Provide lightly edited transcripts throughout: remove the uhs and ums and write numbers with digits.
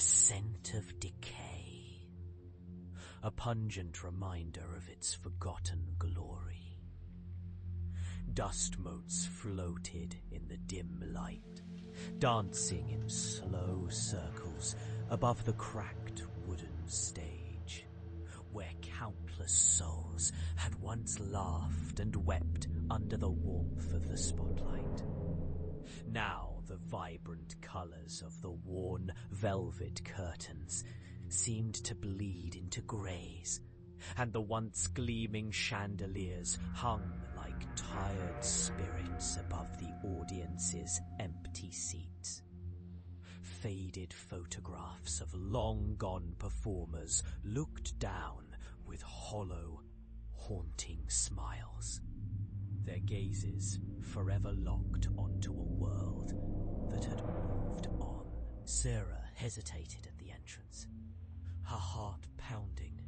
scent of decay, a pungent reminder of its forgotten glory. Dust motes floated in the dim light, dancing in slow circles above the cracked wooden stage, where countless souls had once laughed and wept under the warmth of the spotlight. Now the vibrant colours of the worn velvet curtains seemed to bleed into greys, and the once gleaming chandeliers hung like tired spirits above the audience's empty seats. Faded photographs of long-gone performers looked down with hollow, haunting smiles, their gazes forever locked onto a world that had moved on. Sarah hesitated at the entrance, her heart pounding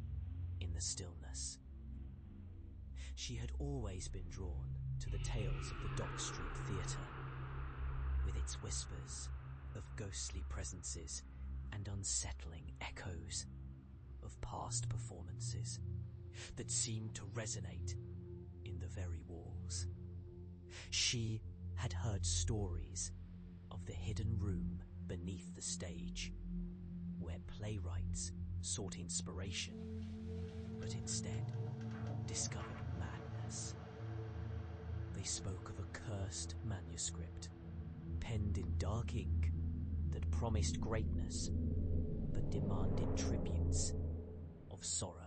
in the stillness. She had always been drawn to the tales of the Dock Street Theatre, with its whispers of ghostly presences and unsettling echoes of past performances that seemed to resonate in the very walls. She had heard stories of the hidden room beneath the stage, where playwrights sought inspiration, but instead discovered madness. They spoke of a cursed manuscript, penned in dark ink, that promised greatness, but demanded tributes of sorrow.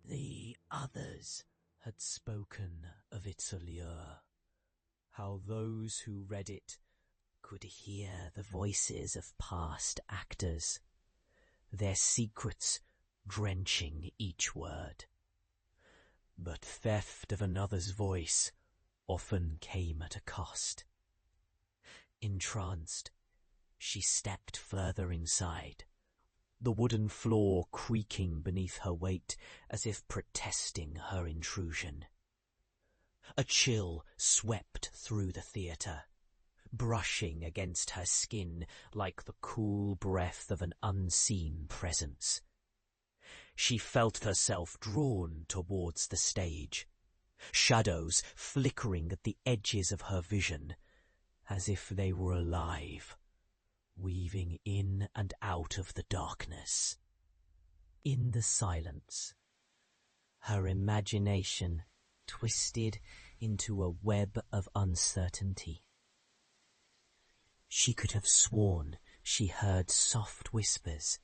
The others had spoken of its allure, how those who read it could hear the voices of past actors, their secrets drenching each word. But theft of another's voice often came at a cost. Entranced, she stepped further inside, the wooden floor creaking beneath her weight as if protesting her intrusion. A chill swept through the theatre, brushing against her skin like the cool breath of an unseen presence. She felt herself drawn towards the stage, shadows flickering at the edges of her vision, as if they were alive, weaving in and out of the darkness. In the silence, her imagination twisted into a web of uncertainty. She could have sworn she heard soft whispers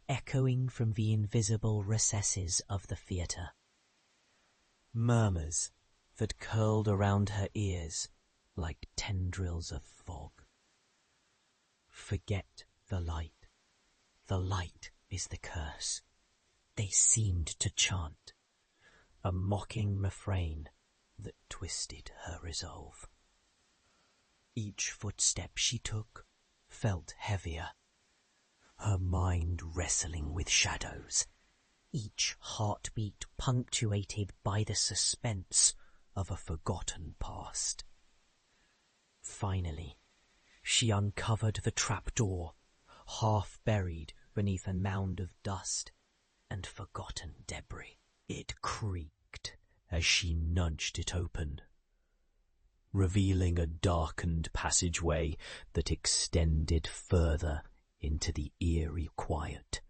echoing from the invisible recesses of the theatre, murmurs that curled around her ears like tendrils of fog. Forget the light. The light is the curse, they seemed to chant, a mocking refrain that twisted her resolve. Each footstep she took felt heavier, her mind wrestling with shadows, each heartbeat punctuated by the suspense of a forgotten past. Finally, she uncovered the trapdoor, half buried beneath a mound of dust and forgotten debris. It creaked as she nudged it open, revealing a darkened passageway that extended further into the eerie quiet.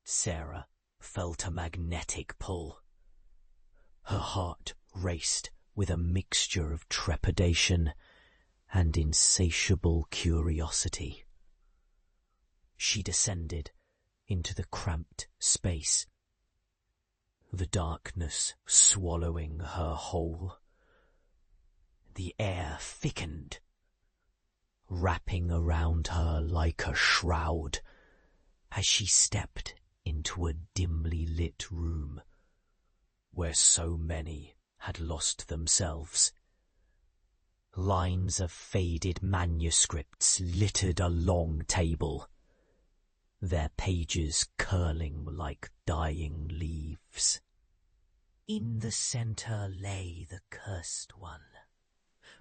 Sarah felt a magnetic pull. Her heart raced with a mixture of trepidation and insatiable curiosity. She descended into the cramped space, the darkness swallowing her whole. The air thickened, wrapping around her like a shroud as she stepped into a dimly lit room where so many had lost themselves. Lines of faded manuscripts littered a long table, their pages curling like dying leaves. In the centre lay the cursed one,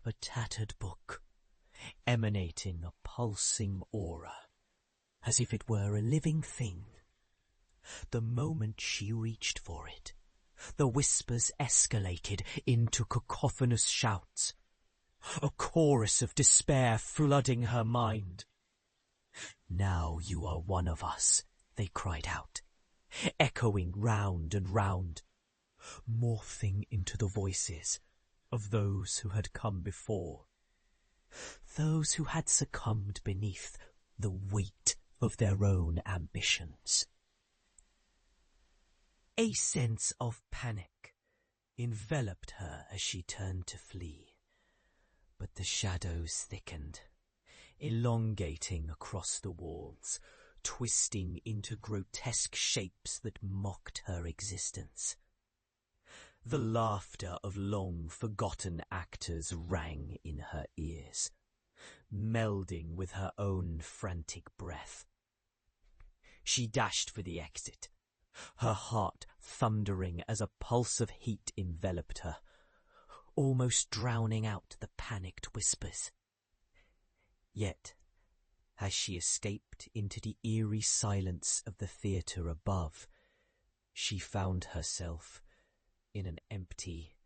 a tattered book, emanating a pulsing aura, as if it were a living thing. The moment she reached for it, the whispers escalated into cacophonous shouts, a chorus of despair flooding her mind. "Now you are one of us," they cried out, echoing round and round, morphing into the voices of those who had come before, those who had succumbed beneath the weight of their own ambitions. A sense of panic enveloped her as she turned to flee, but the shadows thickened, elongating across the walls, twisting into grotesque shapes that mocked her existence. The laughter of long-forgotten actors rang in her ears, melding with her own frantic breath. She dashed for the exit, her heart thundering as a pulse of heat enveloped her, almost drowning out the panicked whispers. Yet, as she escaped into the eerie silence of the theatre above, she found herself in an empty,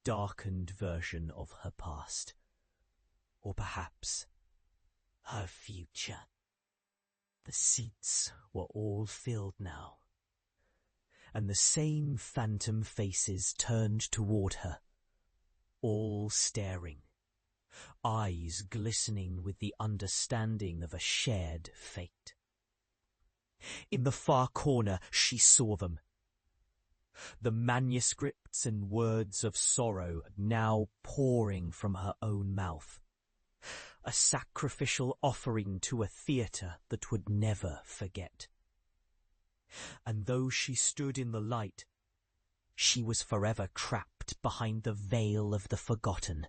darkened version of her past, or perhaps her future. The seats were all filled now, and the same phantom faces turned toward her, all staring, eyes glistening with the understanding of a shared fate. In the far corner she saw them, the manuscripts and words of sorrow now pouring from her own mouth, a sacrificial offering to a theatre that would never forget. And though she stood in the light, she was forever trapped behind the veil of the forgotten,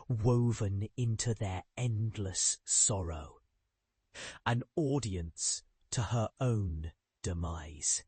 woven into their endless sorrow, an audience to her own demise.